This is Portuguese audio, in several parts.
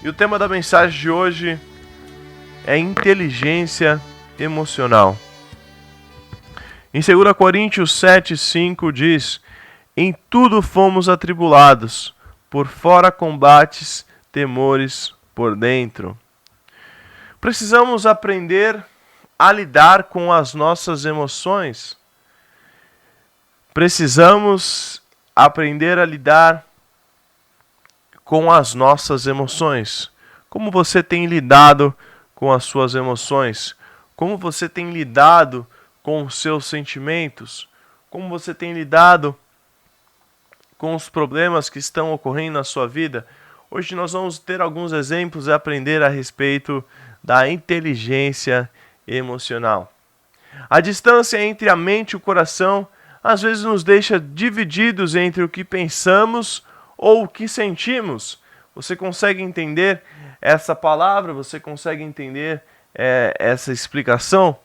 E o tema da mensagem de hoje é inteligência emocional. Em 2 Coríntios 7:5 diz: em tudo fomos atribulados, por fora combates, temores por dentro. Precisamos aprender a lidar com as nossas emoções. Precisamos aprender a lidar com as nossas emoções. Como você tem lidado com as suas emoções? Como você tem lidado com os seus sentimentos? Como você tem lidado com os problemas que estão ocorrendo na sua vida? Hoje nós vamos ter alguns exemplos e aprender a respeito da inteligência emocional. A distância entre a mente e o coração às vezes nos deixa divididos entre o que pensamos ou o que sentimos. Você consegue entender essa palavra? Você consegue entender essa explicação?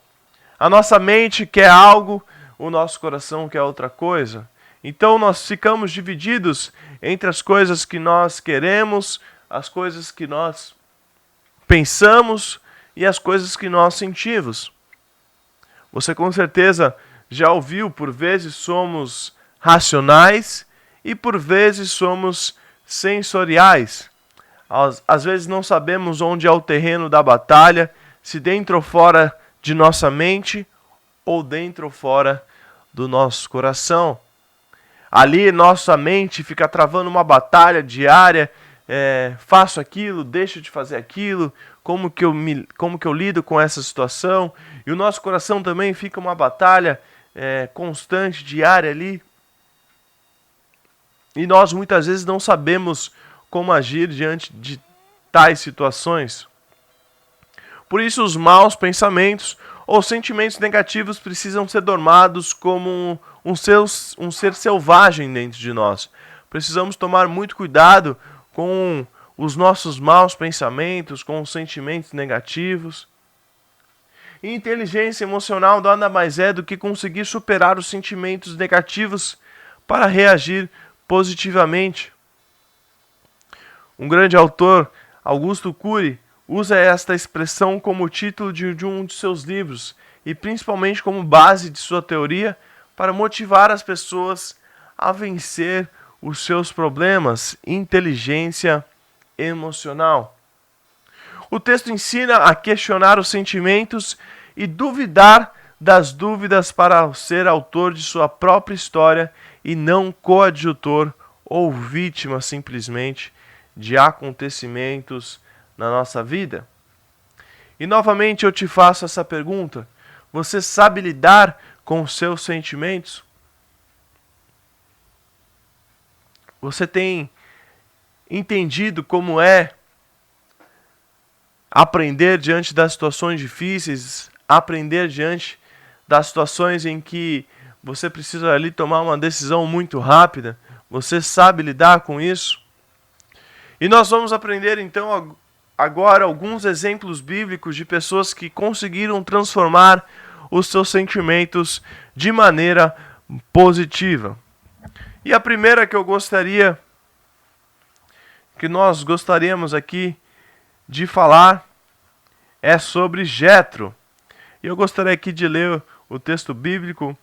A nossa mente quer algo, o nosso coração quer outra coisa. Então nós ficamos divididos entre as coisas que nós queremos, as coisas que nós pensamos e as coisas que nós sentimos. Você com certeza já ouviu, por vezes somos racionais e por vezes somos sensoriais. Às vezes não sabemos onde é o terreno da batalha, se dentro ou fora de nossa mente ou dentro ou fora do nosso coração. Ali nossa mente fica travando uma batalha diária, faço aquilo, deixo de fazer aquilo, como que eu lido com essa situação. E o nosso coração também fica uma batalha constante, diária ali. E nós muitas vezes não sabemos como agir diante de tais situações. Por isso os maus pensamentos ou sentimentos negativos precisam ser domados como um ser selvagem dentro de nós. Precisamos tomar muito cuidado com os nossos maus pensamentos, com os sentimentos negativos. E inteligência emocional nada mais é do que conseguir superar os sentimentos negativos para reagir positivamente. Um grande autor, Augusto Cury, usa esta expressão como título de um de seus livros e principalmente como base de sua teoria para motivar as pessoas a vencer os seus problemas. Inteligência emocional. O texto ensina a questionar os sentimentos e duvidar das dúvidas para ser autor de sua própria história e não coadjutor ou vítima simplesmente de acontecimentos na nossa vida. E novamente eu te faço essa pergunta: você sabe lidar com os seus sentimentos? Você tem entendido como é aprender diante das situações difíceis, aprender diante das situações em que você precisa ali tomar uma decisão muito rápida? Você sabe lidar com isso? E nós vamos aprender então agora alguns exemplos bíblicos de pessoas que conseguiram transformar os seus sentimentos de maneira positiva. E a primeira que nós gostaríamos aqui de falar é sobre Jetro. E eu gostaria aqui de ler o texto bíblico,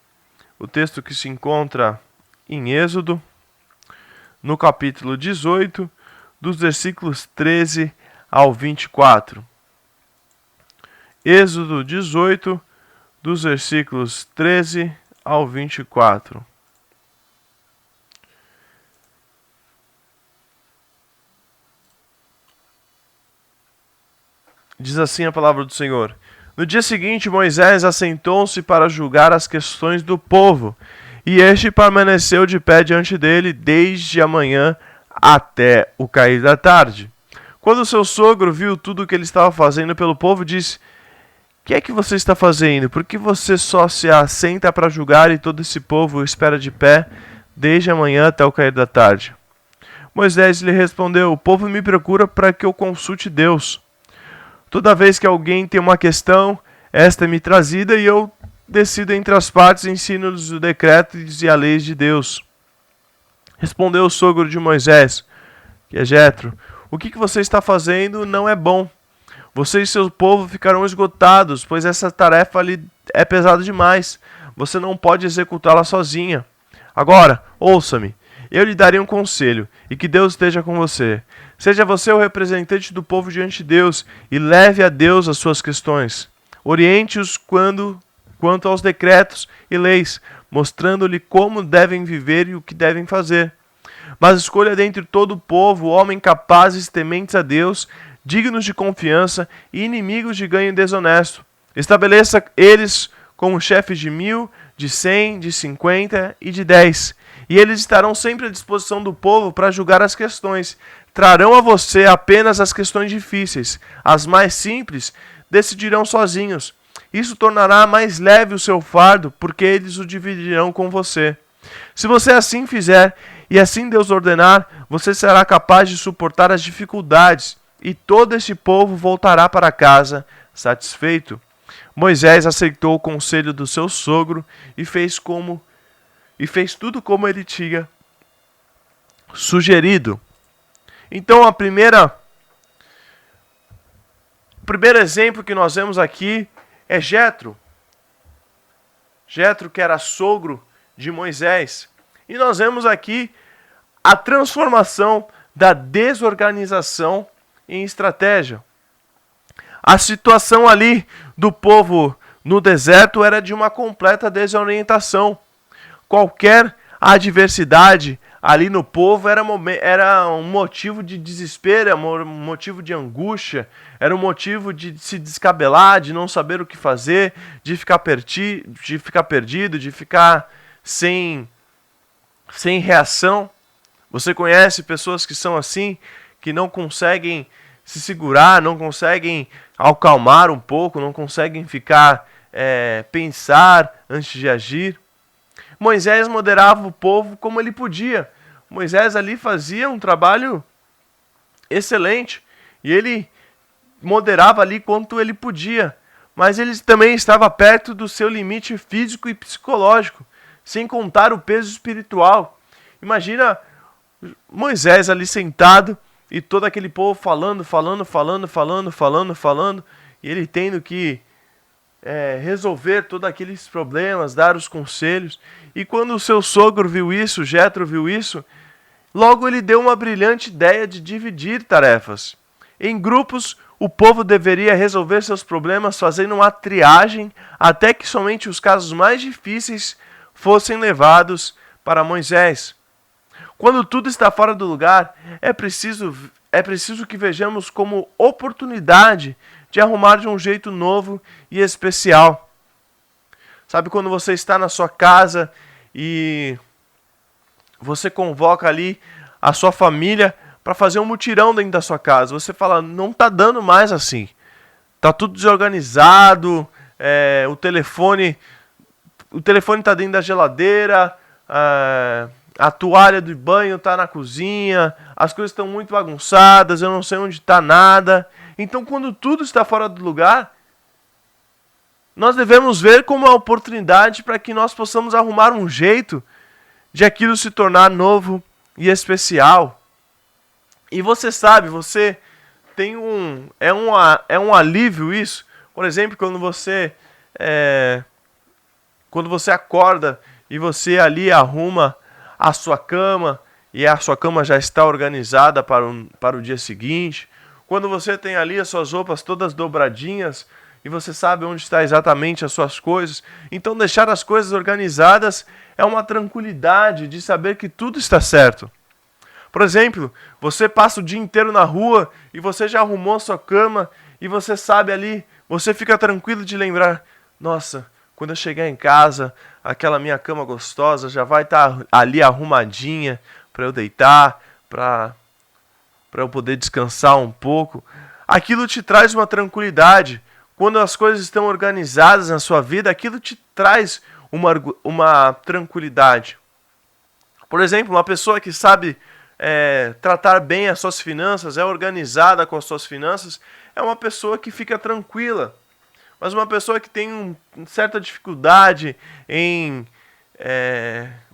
o texto que se encontra em Êxodo, no capítulo 18, dos versículos 13 ao 24. Êxodo 18, dos versículos 13 ao 24. Diz assim a palavra do Senhor: no dia seguinte, Moisés assentou-se para julgar as questões do povo, e este permaneceu de pé diante dele desde a manhã até o cair da tarde. Quando seu sogro viu tudo o que ele estava fazendo pelo povo, disse: que é que você está fazendo? Por que você só se assenta para julgar e todo esse povo espera de pé desde a manhã até o cair da tarde? Moisés lhe respondeu: o povo me procura para que eu consulte Deus. Toda vez que alguém tem uma questão, esta é me trazida e eu decido entre as partes e ensino-lhes os decretos e as leis de Deus. Respondeu o sogro de Moisés, que é Jetro: o que você está fazendo não é bom. Você e seu povo ficarão esgotados, pois essa tarefa lhe é pesada demais. Você não pode executá-la sozinha. Agora, ouça-me. Eu lhe darei um conselho, e que Deus esteja com você. Seja você o representante do povo diante de Deus, e leve a Deus as suas questões. Oriente-os quanto aos decretos e leis, mostrando-lhe como devem viver e o que devem fazer. Mas escolha dentre todo o povo homens capazes, tementes a Deus, dignos de confiança e inimigos de ganho desonesto. Estabeleça eles como chefes de 1.000, de 100, de 50 e de 10. E eles estarão sempre à disposição do povo para julgar as questões. Trarão a você apenas as questões difíceis. As mais simples decidirão sozinhos. Isso tornará mais leve o seu fardo, porque eles o dividirão com você. Se você assim fizer, e assim Deus ordenar, você será capaz de suportar as dificuldades, e todo este povo voltará para casa satisfeito. Moisés aceitou o conselho do seu sogro e fez tudo como ele tinha sugerido. Então o primeiro exemplo que nós vemos aqui é Jetro. Jetro, que era sogro de Moisés. E nós vemos aqui a transformação da desorganização em estratégia. A situação ali do povo no deserto era de uma completa desorientação. Qualquer adversidade ali no povo era um motivo de desespero, era um motivo de angústia, era um motivo de se descabelar, de não saber o que fazer, de ficar perdido, de ficar sem reação. Você conhece pessoas que são assim, que não conseguem se segurar, não conseguem acalmar um pouco, não conseguem pensar antes de agir. Moisés moderava o povo como ele podia. Moisés ali fazia um trabalho excelente e ele moderava ali quanto ele podia, mas ele também estava perto do seu limite físico e psicológico, sem contar o peso espiritual. Imagina Moisés ali sentado e todo aquele povo falando, e ele tendo que resolver todos aqueles problemas, dar os conselhos. E quando o seu sogro viu isso, Jetro viu isso, logo ele deu uma brilhante ideia de dividir tarefas. Em grupos, o povo deveria resolver seus problemas fazendo uma triagem até que somente os casos mais difíceis fossem levados para Moisés. Quando tudo está fora do lugar, é preciso que vejamos como oportunidade de arrumar de um jeito novo e especial. Sabe quando você está na sua casa e você convoca ali a sua família para fazer um mutirão dentro da sua casa? Você fala, não está dando mais assim. Está tudo desorganizado, o telefone está dentro da geladeira, a toalha do banho está na cozinha, as coisas estão muito bagunçadas, eu não sei onde está nada. Então, quando tudo está fora do lugar, nós devemos ver como uma oportunidade para que nós possamos arrumar um jeito de aquilo se tornar novo e especial. E você sabe, você tem é um alívio isso. Por exemplo, quando você acorda e você ali arruma a sua cama e a sua cama já está organizada para o dia seguinte. Quando você tem ali as suas roupas todas dobradinhas e você sabe onde está exatamente as suas coisas. Então deixar as coisas organizadas é uma tranquilidade de saber que tudo está certo. Por exemplo, você passa o dia inteiro na rua e você já arrumou a sua cama e você sabe ali, você fica tranquilo de lembrar, nossa, quando eu chegar em casa, aquela minha cama gostosa já vai estar ali arrumadinha para eu deitar, para eu poder descansar um pouco. Aquilo te traz uma tranquilidade. Quando as coisas estão organizadas na sua vida, aquilo te traz uma tranquilidade. Por exemplo, uma pessoa que sabe tratar bem as suas finanças, é organizada com as suas finanças, é uma pessoa que fica tranquila. Mas uma pessoa que tem certa dificuldade em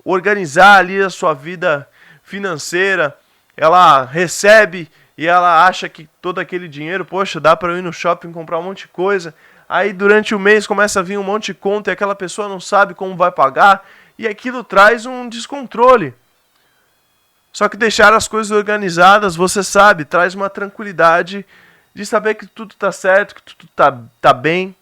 organizar ali a sua vida financeira, ela recebe e ela acha que todo aquele dinheiro, poxa, dá para eu ir no shopping comprar um monte de coisa. Aí durante o mês começa a vir um monte de conta e aquela pessoa não sabe como vai pagar, e aquilo traz um descontrole. Só que deixar as coisas organizadas, você sabe, traz uma tranquilidade de saber que tudo está certo, que tudo tá bem.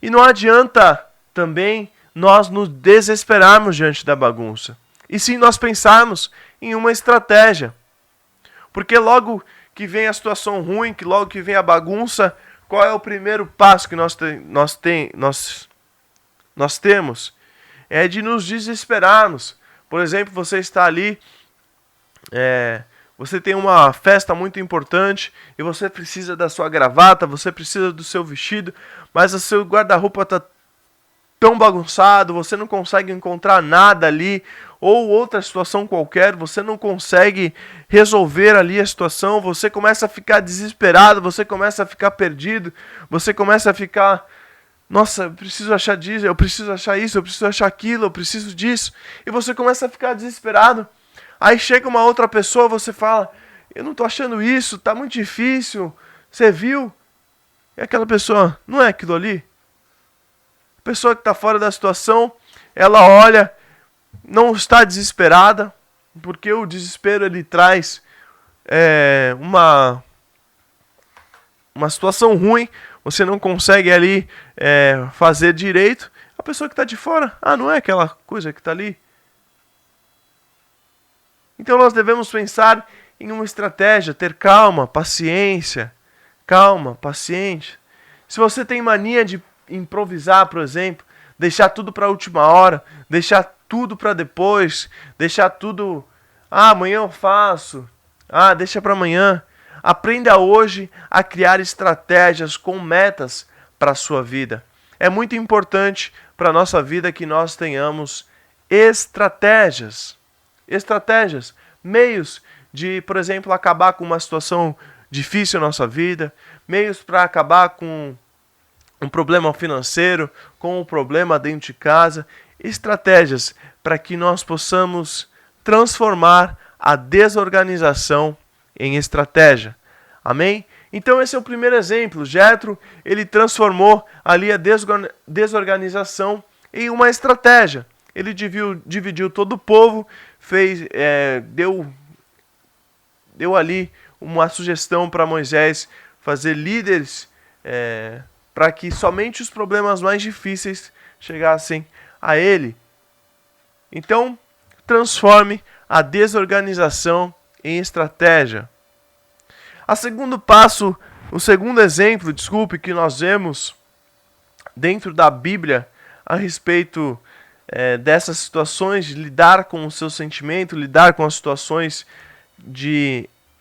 E não adianta também nós nos desesperarmos diante da bagunça. E sim nós pensarmos em uma estratégia. Porque logo que vem a situação ruim, que logo que vem a bagunça, qual é o primeiro passo que nós temos? É de nos desesperarmos. Por exemplo, você está ali, você tem uma festa muito importante e você precisa da sua gravata, você precisa do seu vestido, mas o seu guarda-roupa está tão bagunçado, você não consegue encontrar nada ali, ou outra situação qualquer, você não consegue resolver ali a situação, você começa a ficar desesperado, você começa a ficar perdido, você começa a ficar, nossa, eu preciso achar disso, eu preciso achar isso, eu preciso achar aquilo, eu preciso disso, e você começa a ficar desesperado. Aí chega uma outra pessoa, você fala, eu não tô achando isso, tá muito difícil, você viu? E aquela pessoa, não é aquilo ali? A pessoa que está fora da situação, ela olha, não está desesperada, porque o desespero ele traz uma situação ruim, você não consegue ali fazer direito. A pessoa que está de fora, não é aquela coisa que está ali. Então nós devemos pensar em uma estratégia, ter calma, paciência, paciente. Se você tem mania de improvisar, por exemplo, deixar tudo para a última hora, deixar tudo para depois, deixar tudo, amanhã eu faço, deixa para amanhã. Aprenda hoje a criar estratégias com metas para a sua vida. É muito importante para a nossa vida que nós tenhamos estratégias, meios de, por exemplo, acabar com uma situação difícil na nossa vida, meios para acabar com um problema financeiro, com um problema dentro de casa, estratégias para que nós possamos transformar a desorganização em estratégia. Amém? Então esse é o primeiro exemplo. Jétro, ele transformou ali a desorganização em uma estratégia. Ele dividiu todo o povo, deu ali uma sugestão para Moisés fazer líderes para que somente os problemas mais difíceis chegassem a ele. Então, transforme a desorganização em estratégia. O segundo exemplo, que nós vemos dentro da Bíblia a respeito dessas situações, de lidar com o seu sentimento, lidar com as situações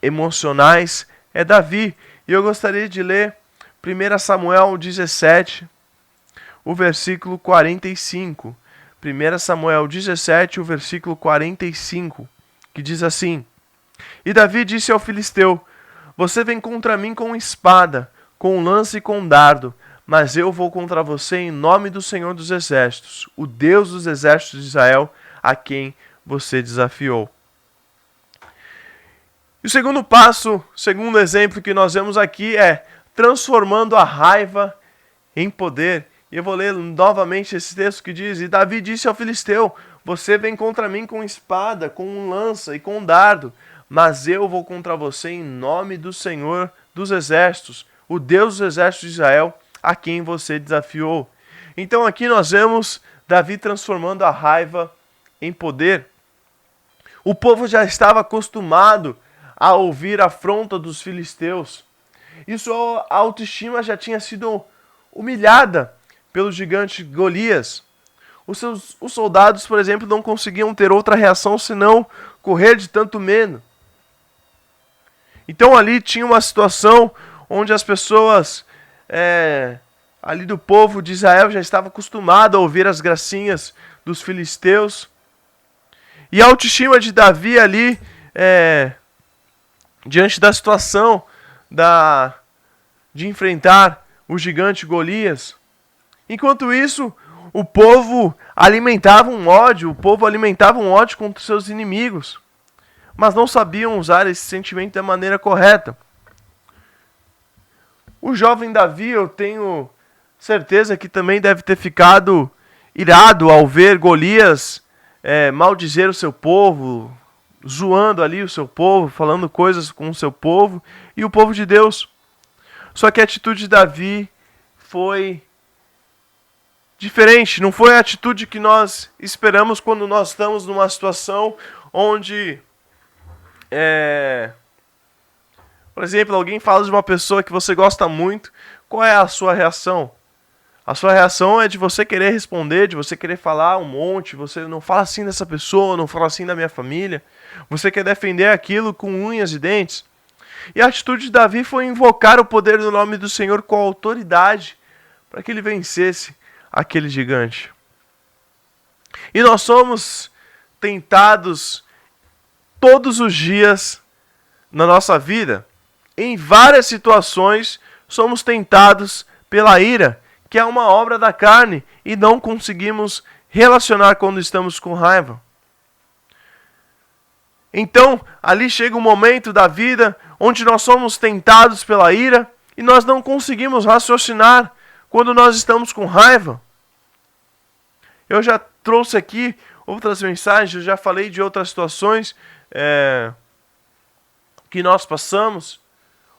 emocionais, é Davi. E eu gostaria de ler 1 Samuel 17, o versículo 45. 1 Samuel 17, o versículo 45, que diz assim: E Davi disse ao filisteu: Você vem contra mim com espada, com lança e com dardo, mas eu vou contra você em nome do Senhor dos Exércitos, o Deus dos Exércitos de Israel, a quem você desafiou. E o segundo exemplo que nós vemos aqui é transformando a raiva em poder. E eu vou ler novamente esse texto que diz: E Davi disse ao filisteu: Você vem contra mim com espada, com lança e com dardo, mas eu vou contra você em nome do Senhor dos Exércitos, o Deus dos Exércitos de Israel, a quem você desafiou. Então aqui nós vemos Davi transformando a raiva em poder. O povo já estava acostumado a ouvir a afronta dos filisteus. E sua autoestima já tinha sido humilhada pelo gigante Golias. Os soldados, por exemplo, não conseguiam ter outra reação senão correr de tanto medo. Então ali tinha uma situação onde as pessoas ali do povo de Israel já estavam acostumadas a ouvir as gracinhas dos filisteus. E a autoestima de Davi ali, diante da situação de enfrentar o gigante Golias. Enquanto isso, o povo alimentava um ódio contra os seus inimigos. mas não sabiam usar esse sentimento da maneira correta. O jovem Davi, eu tenho certeza que também deve ter ficado irado ao ver Golias maldizer o seu povo, zoando ali o seu povo, falando coisas com o seu povo e o povo de Deus. Só que a atitude de Davi foi diferente, não foi a atitude que nós esperamos quando nós estamos numa situação onde, por exemplo, alguém fala de uma pessoa que você gosta muito, qual é a sua reação? A sua reação é de você querer responder, de você querer falar um monte, você não fala assim dessa pessoa, não fala assim da minha família, você quer defender aquilo com unhas e dentes. E a atitude de Davi foi invocar o poder do nome do Senhor com autoridade para que ele vencesse aquele gigante. E nós somos tentados todos os dias na nossa vida. Em várias situações somos tentados pela ira, que é uma obra da carne, e não conseguimos relacionar quando estamos com raiva. Então, ali chega um momento da vida onde nós somos tentados pela ira e nós não conseguimos raciocinar quando nós estamos com raiva. Eu já trouxe aqui outras mensagens, eu já falei de outras situações que nós passamos,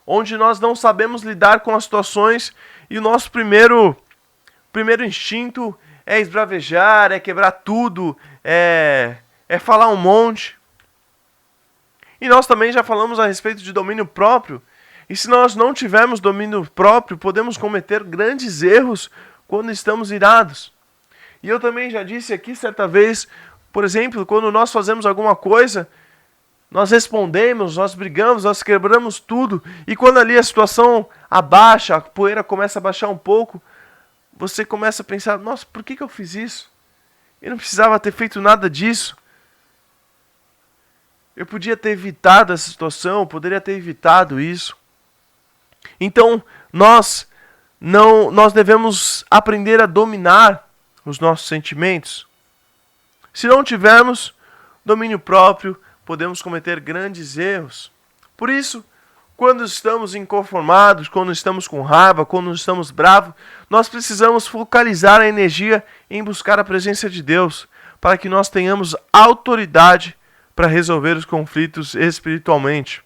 onde nós não sabemos lidar com as situações e o nosso primeiro instinto é esbravejar, é quebrar tudo, é falar um monte. E nós também já falamos a respeito de domínio próprio. E se nós não tivermos domínio próprio, podemos cometer grandes erros quando estamos irados. E eu também já disse aqui certa vez, por exemplo, quando nós fazemos alguma coisa, nós respondemos, nós brigamos, nós quebramos tudo. E quando ali a situação abaixa, a poeira começa a baixar um pouco, você começa a pensar, nossa, por que eu fiz isso? Eu não precisava ter feito nada disso. Eu podia ter evitado essa situação, poderia ter evitado isso. Então, nós devemos aprender a dominar os nossos sentimentos. Se não tivermos domínio próprio, podemos cometer grandes erros. Por isso, quando estamos inconformados, quando estamos com raiva, quando estamos bravos, nós precisamos focalizar a energia em buscar a presença de Deus, para que nós tenhamos autoridade para resolver os conflitos espiritualmente.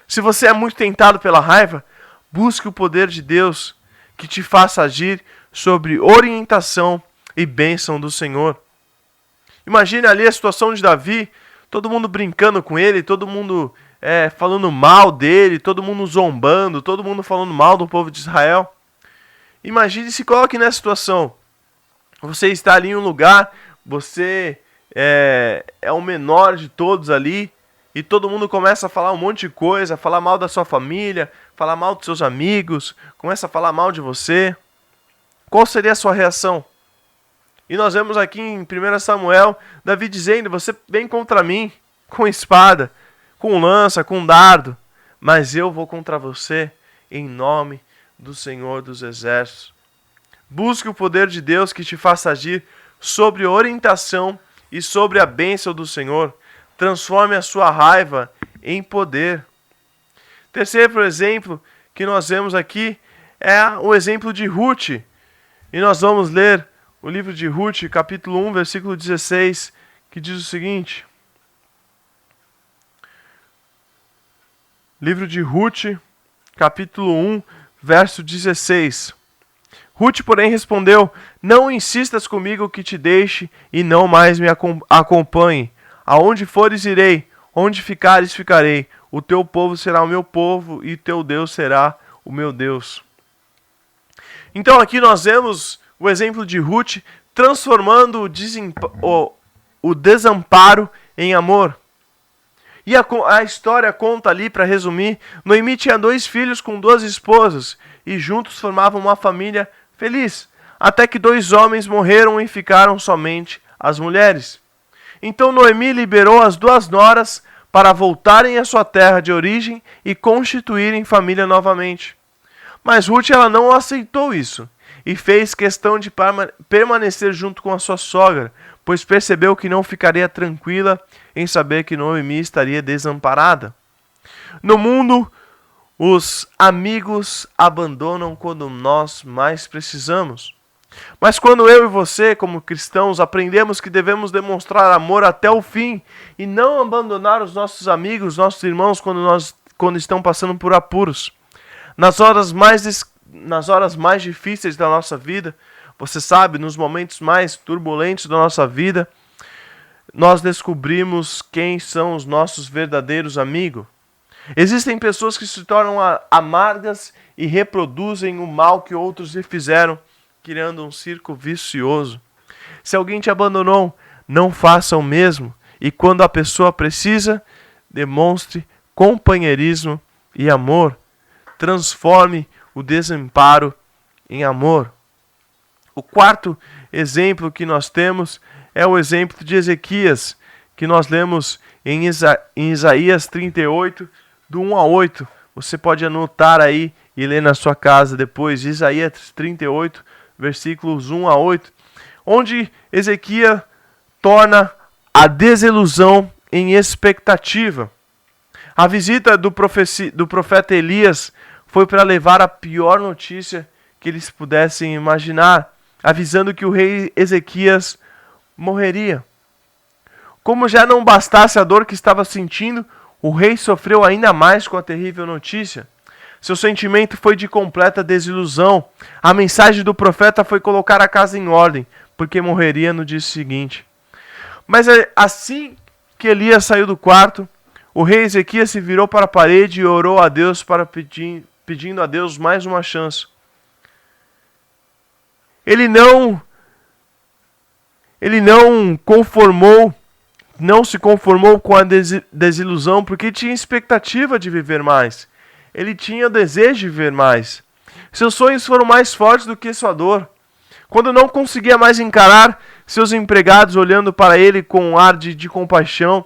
Se você é muito tentado pela raiva, busque o poder de Deus que te faça agir sobre orientação e bênção do Senhor. Imagine ali a situação de Davi, todo mundo brincando com ele, todo mundo falando mal dele, todo mundo zombando, todo mundo falando mal do povo de Israel. Imagine, se coloque nessa situação. Você está ali em um lugar, você é o menor de todos ali, e todo mundo começa a falar um monte de coisa, falar mal da sua família, falar mal dos seus amigos, começa a falar mal de você. Qual seria a sua reação? E nós vemos aqui em 1 Samuel, Davi dizendo, você vem contra mim com espada, com lança, com dardo, mas eu vou contra você em nome do Senhor dos Exércitos. Busque o poder de Deus que te faça agir sobre orientação e sobre a bênção do Senhor. Transforme a sua raiva em poder. Terceiro exemplo que nós vemos aqui é o exemplo de Ruth. E nós vamos ler o livro de Ruth, capítulo 1, versículo 16, que diz o seguinte. Livro de Ruth, capítulo 1, verso 16. Ruth, porém, respondeu, não insistas comigo que te deixe e não mais me acompanhe. Aonde fores, irei. Onde ficares, ficarei. O teu povo será o meu povo e o teu Deus será o meu Deus. Então aqui nós vemos o exemplo de Ruth transformando o desamparo em amor. E a história conta ali, para resumir, Noemi tinha 2 filhos com 2 esposas e juntos formavam uma família feliz, até que 2 homens morreram e ficaram somente as mulheres. Então Noemi liberou as 2 noras para voltarem à sua terra de origem e constituírem família novamente. Mas Ruth ela não aceitou isso e fez questão de permanecer junto com a sua sogra, pois percebeu que não ficaria tranquila em saber que Noemi estaria desamparada. No mundo, os amigos abandonam quando nós mais precisamos. Mas quando eu e você, como cristãos, aprendemos que devemos demonstrar amor até o fim e não abandonar os nossos amigos, nossos irmãos, quando estão passando por apuros. Nas horas mais difíceis da nossa vida, você sabe, nos momentos mais turbulentos da nossa vida, nós descobrimos quem são os nossos verdadeiros amigos. Existem pessoas que se tornam amargas e reproduzem o mal que outros lhe fizeram, criando um círculo vicioso. Se alguém te abandonou, não faça o mesmo. E quando a pessoa precisa, demonstre companheirismo e amor. Transforme o desamparo em amor. O quarto exemplo que nós temos é o exemplo de Ezequias, que nós lemos em Isaías 38, do 1 a 8. Você pode anotar aí e ler na sua casa depois. Isaías 38, versículos 1 a 8. Onde Ezequias torna a desilusão em expectativa. A visita do profeta Elias foi para levar a pior notícia que eles pudessem imaginar, avisando que o rei Ezequias morreria. Como já não bastasse a dor que estava sentindo, o rei sofreu ainda mais com a terrível notícia. Seu sentimento foi de completa desilusão. A mensagem do profeta foi colocar a casa em ordem, porque morreria no dia seguinte. Mas assim que Elias saiu do quarto, o rei Ezequias se virou para a parede e orou a Deus pedindo a Deus mais uma chance. Ele não se conformou com a desilusão, porque tinha expectativa de viver mais. Ele tinha desejo de viver mais. Seus sonhos foram mais fortes do que sua dor. Quando não conseguia mais encarar seus empregados olhando para ele com um ar de compaixão,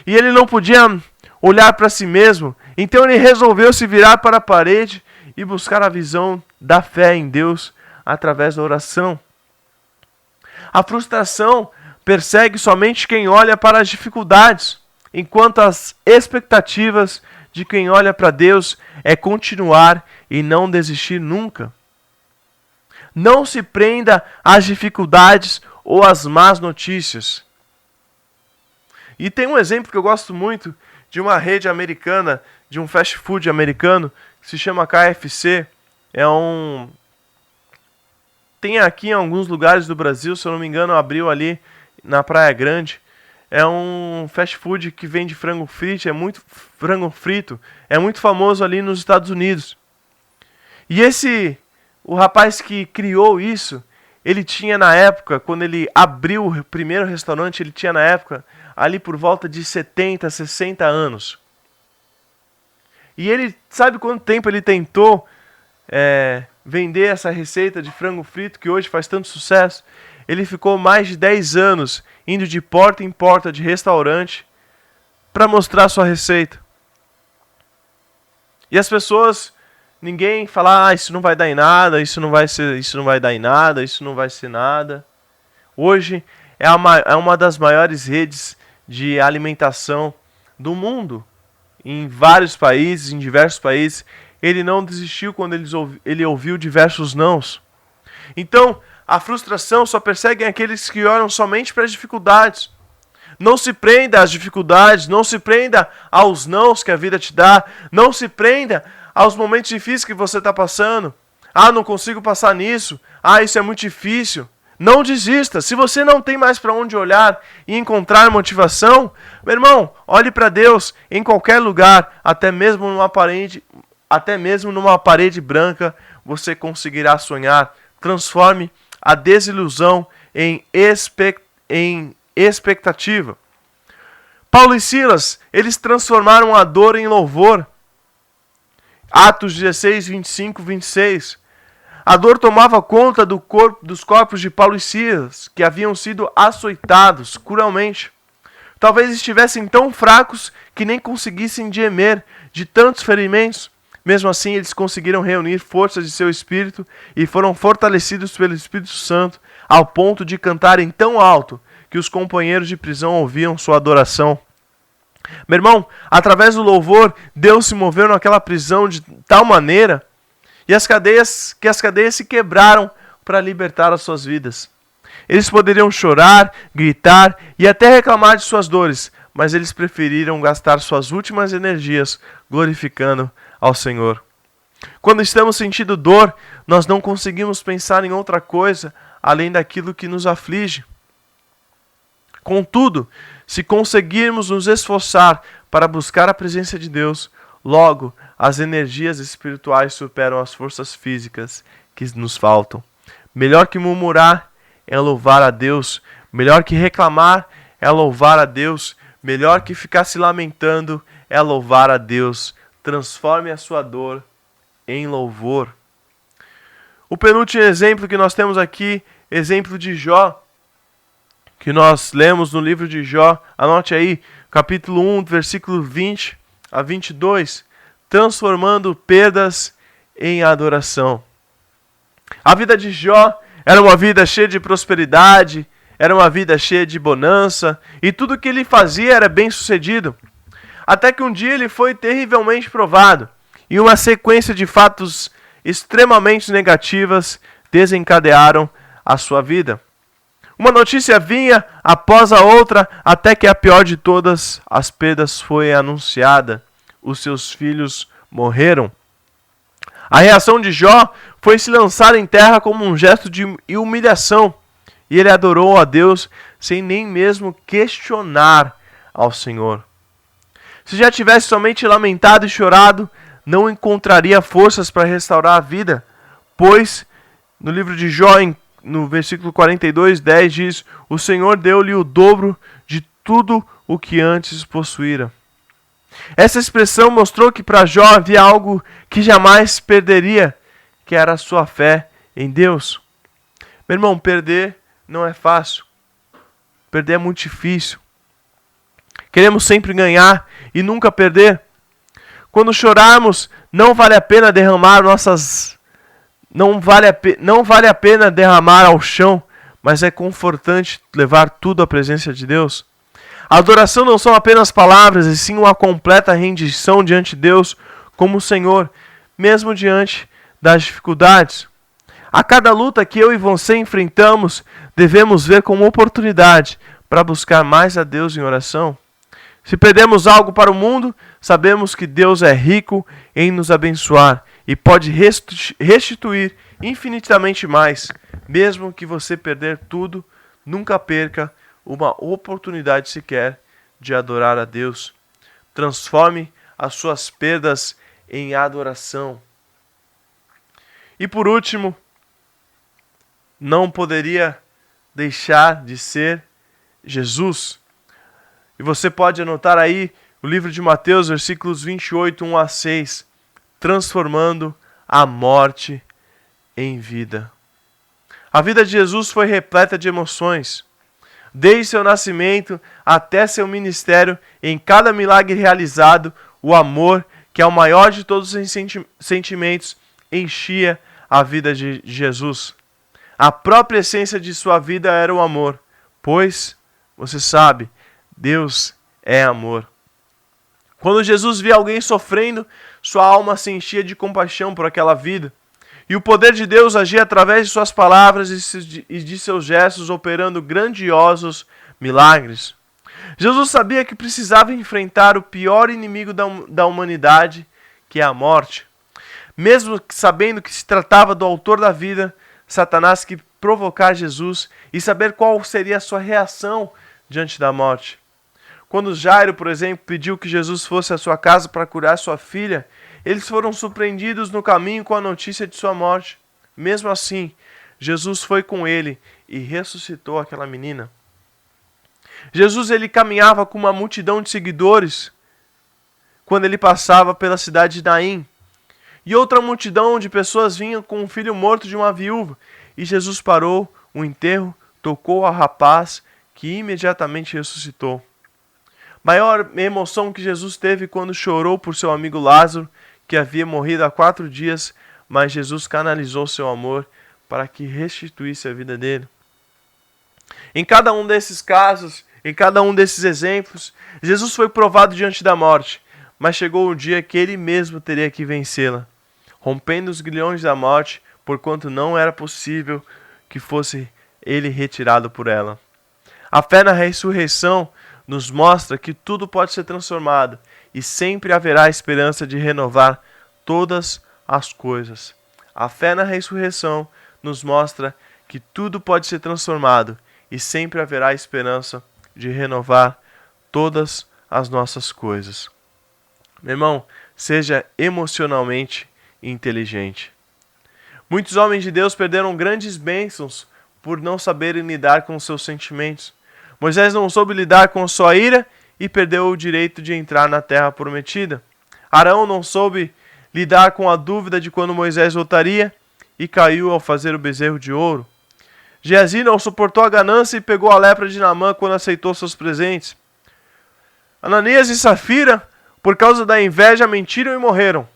e ele não podia olhar para si mesmo, então ele resolveu se virar para a parede e buscar a visão da fé em Deus através da oração. A frustração persegue somente quem olha para as dificuldades, enquanto as expectativas de quem olha para Deus é continuar e não desistir nunca. Não se prenda às dificuldades ou às más notícias. E tem um exemplo que eu gosto muito de uma rede americana, de um fast food americano, que se chama KFC. Tem aqui em alguns lugares do Brasil, se eu não me engano, abriu ali na Praia Grande. É um fast food que vende frango frito, é muito famoso ali nos Estados Unidos. E o rapaz que criou isso, ele tinha na época, quando ele abriu o primeiro restaurante, ele tinha na época ali por volta de 70, 60 anos. E ele, sabe quanto tempo ele tentou vender essa receita de frango frito, que hoje faz tanto sucesso? Ele ficou mais de 10 anos indo de porta em porta de restaurante para mostrar sua receita. E as pessoas, ninguém fala, isso não vai dar em nada, isso não vai dar em nada, isso não vai ser nada. Hoje é uma das maiores redes de alimentação do mundo. Em vários países, em diversos países. Ele não desistiu quando ele ouviu diversos nãos. Então, a frustração só persegue aqueles que olham somente para as dificuldades. Não se prenda às dificuldades, não se prenda aos nãos que a vida te dá, não se prenda aos momentos difíceis que você está passando. Não consigo passar nisso. Isso é muito difícil. Não desista. Se você não tem mais para onde olhar e encontrar motivação, meu irmão, olhe para Deus em qualquer lugar, até mesmo numa parede branca, você conseguirá sonhar. Transforme a desilusão em expectativa. Paulo e Silas, eles transformaram a dor em louvor. Atos 16, 25, 26. A dor tomava conta dos corpos de Paulo e Silas, que haviam sido açoitados cruelmente. Talvez estivessem tão fracos que nem conseguissem gemer de tantos ferimentos. Mesmo assim, eles conseguiram reunir forças de seu espírito e foram fortalecidos pelo Espírito Santo, ao ponto de cantarem tão alto que os companheiros de prisão ouviam sua adoração. Meu irmão, através do louvor, Deus se moveu naquela prisão de tal maneira que as cadeias se quebraram para libertar as suas vidas. Eles poderiam chorar, gritar e até reclamar de suas dores, mas eles preferiram gastar suas últimas energias glorificando ao Senhor. Quando estamos sentindo dor, nós não conseguimos pensar em outra coisa além daquilo que nos aflige. Contudo, se conseguirmos nos esforçar para buscar a presença de Deus, logo as energias espirituais superam as forças físicas que nos faltam. Melhor que murmurar é louvar a Deus. Melhor que reclamar é louvar a Deus. Melhor que ficar se lamentando é louvar a Deus. Transforme a sua dor em louvor. O penúltimo exemplo que nós temos aqui, exemplo de Jó, que nós lemos no livro de Jó. Anote aí, capítulo 1, versículo 20 a 22. Transformando perdas em adoração. A vida de Jó era uma vida cheia de prosperidade, era uma vida cheia de bonança, e tudo que ele fazia era bem sucedido. Até que um dia ele foi terrivelmente provado, e uma sequência de fatos extremamente negativas desencadearam a sua vida. Uma notícia vinha após a outra, até que a pior de todas as perdas foi anunciada. Os seus filhos morreram. A reação de Jó foi se lançar em terra como um gesto de humilhação, e ele adorou a Deus sem nem mesmo questionar ao Senhor. Se já tivesse somente lamentado e chorado, não encontraria forças para restaurar a vida, pois no livro de Jó, no versículo 42:10 diz: o Senhor deu-lhe o dobro de tudo o que antes possuíra. Essa expressão mostrou que para Jó havia algo que jamais perderia, que era a sua fé em Deus. Meu irmão, perder não é fácil. Perder é muito difícil. Queremos sempre ganhar e nunca perder. Quando chorarmos, não vale a pena derramar não vale a pena derramar ao chão, mas é confortante levar tudo à presença de Deus. A adoração não são apenas palavras, e sim uma completa rendição diante de Deus como Senhor, mesmo diante das dificuldades. A cada luta que eu e você enfrentamos, devemos ver como oportunidade para buscar mais a Deus em oração. Se perdemos algo para o mundo, sabemos que Deus é rico em nos abençoar e pode restituir infinitamente mais. Mesmo que você perder tudo, nunca perca uma oportunidade sequer de adorar a Deus. Transforme as suas perdas em adoração. E por último, não poderia deixar de ser Jesus. E você pode anotar aí o livro de Mateus, versículos 28, 1 a 6. Transformando a morte em vida. A vida de Jesus foi repleta de emoções. Desde seu nascimento até seu ministério, em cada milagre realizado, o amor, que é o maior de todos os sentimentos, enchia a vida de Jesus. A própria essência de sua vida era o amor, pois, você sabe, Deus é amor. Quando Jesus via alguém sofrendo, sua alma se enchia de compaixão por aquela vida. E o poder de Deus agia através de suas palavras e de seus gestos, operando grandiosos milagres. Jesus sabia que precisava enfrentar o pior inimigo da humanidade, que é a morte. Mesmo sabendo que se tratava do autor da vida, Satanás quis provocar Jesus e saber qual seria a sua reação diante da morte. Quando Jairo, por exemplo, pediu que Jesus fosse à sua casa para curar sua filha, eles foram surpreendidos no caminho com a notícia de sua morte. Mesmo assim, Jesus foi com ele e ressuscitou aquela menina. Jesus ele caminhava com uma multidão de seguidores quando ele passava pela cidade de Naim. E outra multidão de pessoas vinha com um filho morto de uma viúva. E Jesus parou o enterro, tocou ao rapaz, que imediatamente ressuscitou. Maior emoção que Jesus teve quando chorou por seu amigo Lázaro, que havia morrido há 4 dias, mas Jesus canalizou seu amor para que restituísse a vida dele. Em cada um desses casos, em cada um desses exemplos, Jesus foi provado diante da morte, mas chegou o dia que ele mesmo teria que vencê-la, rompendo os grilhões da morte, porquanto não era possível que fosse ele retirado por ela. A fé na ressurreição nos mostra que tudo pode ser transformado e sempre haverá esperança de renovar todas as coisas. A fé na ressurreição nos mostra que tudo pode ser transformado e sempre haverá esperança de renovar todas as nossas coisas. Meu irmão, seja emocionalmente inteligente. Muitos homens de Deus perderam grandes bênçãos por não saberem lidar com seus sentimentos. Moisés não soube lidar com sua ira e perdeu o direito de entrar na terra prometida. Arão não soube lidar com a dúvida de quando Moisés voltaria e caiu ao fazer o bezerro de ouro. Geazi não suportou a ganância e pegou a lepra de Naamã quando aceitou seus presentes. Ananias e Safira, por causa da inveja, mentiram e morreram.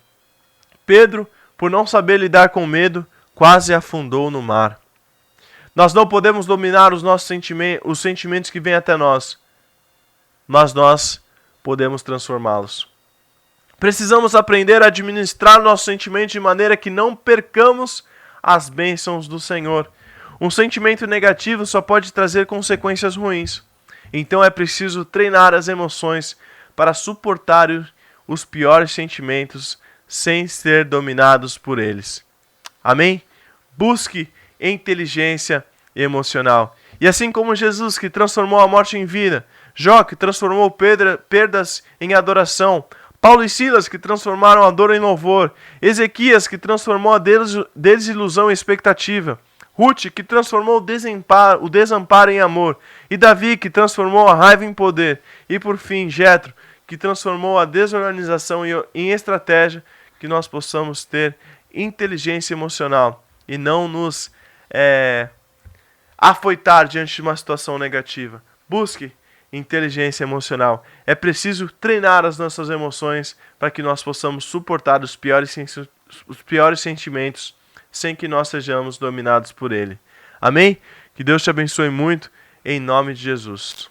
Pedro, por não saber lidar com medo, quase afundou no mar. Nós não podemos dominar os sentimentos que vêm até nós, mas nós podemos transformá-los. Precisamos aprender a administrar nossos sentimentos de maneira que não percamos as bênçãos do Senhor. Um sentimento negativo só pode trazer consequências ruins. Então é preciso treinar as emoções para suportar os piores sentimentos sem ser dominados por eles. Amém? Busque inteligência emocional. E assim como Jesus, que transformou a morte em vida, Jó, que transformou perdas em adoração, Paulo e Silas, que transformaram a dor em louvor, Ezequias, que transformou a desilusão em expectativa, Ruth, que transformou o desamparo em amor, e Davi, que transformou a raiva em poder, e por fim, Jetro, que transformou a desorganização em estratégia, que nós possamos ter inteligência emocional e não nos afoitar diante de uma situação negativa. Busque inteligência emocional. É preciso treinar as nossas emoções para que nós possamos suportar os piores sentimentos sem que nós sejamos dominados por ele. Amém? Que Deus te abençoe muito, em nome de Jesus.